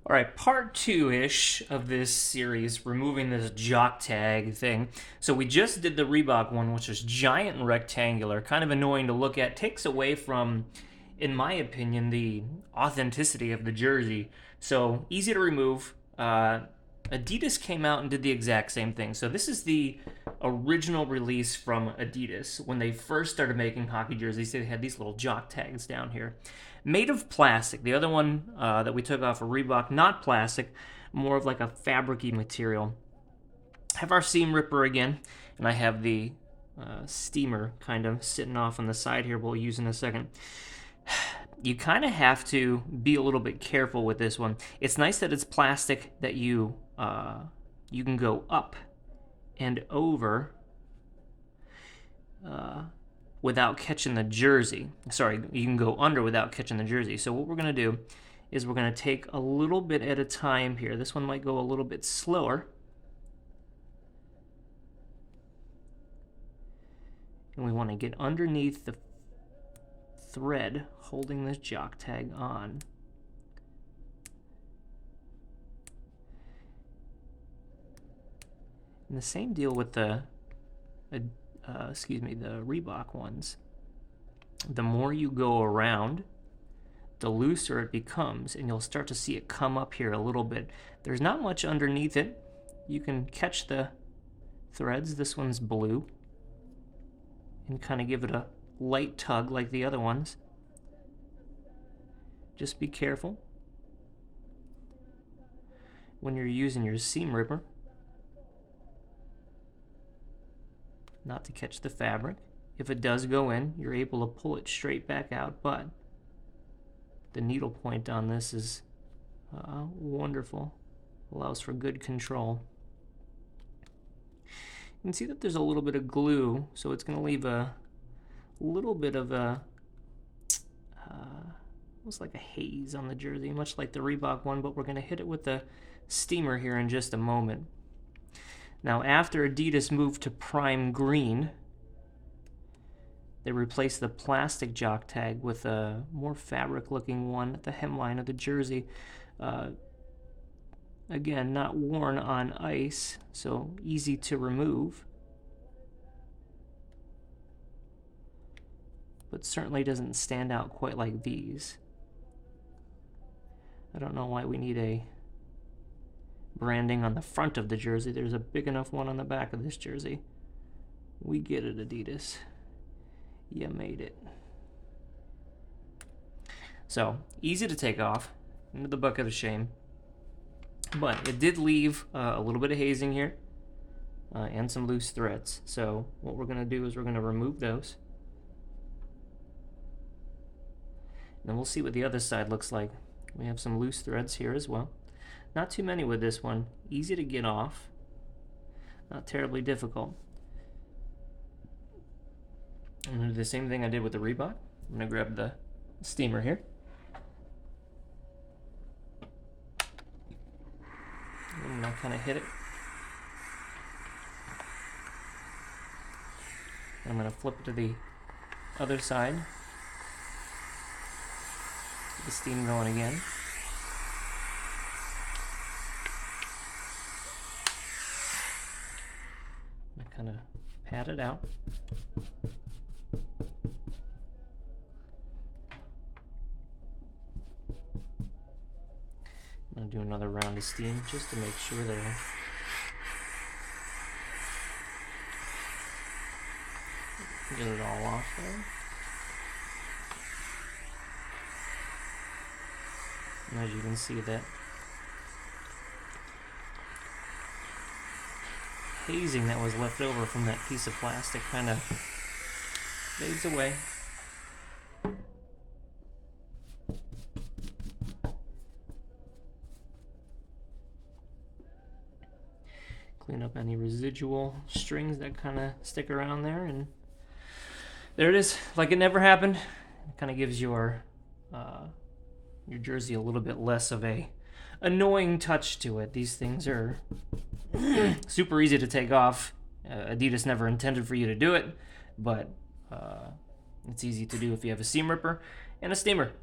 All right, part two-ish of this series, removing this jock tag thing. So we just did the Reebok one, which is giant and rectangular, kind of annoying to look at, takes away from, in my opinion, the authenticity of the jersey. So easy to remove. Adidas came out and did the exact same thing. So this is the original release from Adidas. When they first started making hockey jerseys, they had these little jock tags down here. Made of plastic. The other one that we took off of Reebok, not plastic, more of like a fabric-y material. Have our seam ripper again, and I have the steamer kind of sitting off on the side here we'll use in a second. You kind of have to be a little bit careful with this one. It's nice that it's plastic, that you can go up and over without catching the jersey. Sorry, you can go under without catching the jersey. So what we're going to do is we're going to take a little bit at a time here. This one might go a little bit slower. And we want to get underneath the thread holding this jock tag on. And the same deal with the Reebok ones. The more you go around, the looser it becomes, and you'll start to see it come up here a little bit. There's not much underneath it. You can catch the threads. This one's blue, and kind of give it a light tug like the other ones. Just be careful when you're using your seam ripper not to catch the fabric. If it does go in, you're able to pull it straight back out, but the needle point on this is wonderful. Allows for good control. You can see that there's a little bit of glue, so it's going to leave a little bit of a almost like a haze on the jersey, much like the Reebok one, but we're going to hit it with the steamer here in just a moment. Now, after Adidas moved to prime green, they replaced the plastic jock tag with a more fabric-looking one at the hemline of the jersey. Again, not worn on ice, so easy to remove. But certainly doesn't stand out quite like these. I don't know why we need a branding on the front of the jersey. There's a big enough one on the back of this jersey. We get it, Adidas. You made it. So, easy to take off. Into the bucket of shame. But it did leave a little bit of hazing here. And some loose threads. So, what we're going to do is we're going to remove those. And then we'll see what the other side looks like. We have some loose threads here as well. Not too many with this one. Easy to get off. Not terribly difficult. I'm going to do the same thing I did with the Reebok. I'm going to grab the steamer here. And I'll kind of hit it. I'm going to flip it to the other side. Get the steam going again. Kind of pat it out. I'm going to do another round of steam just to make sure that I get it all off there. And as you can see, that hazing that was left over from that piece of plastic kind of fades away. Clean up any residual strings that kind of stick around there, and there it is, like it never happened. It kind of gives your jersey a little bit less of a annoying touch to it. These things are super easy to take off. Adidas never intended for you to do it, but it's easy to do if you have a seam ripper and a steamer.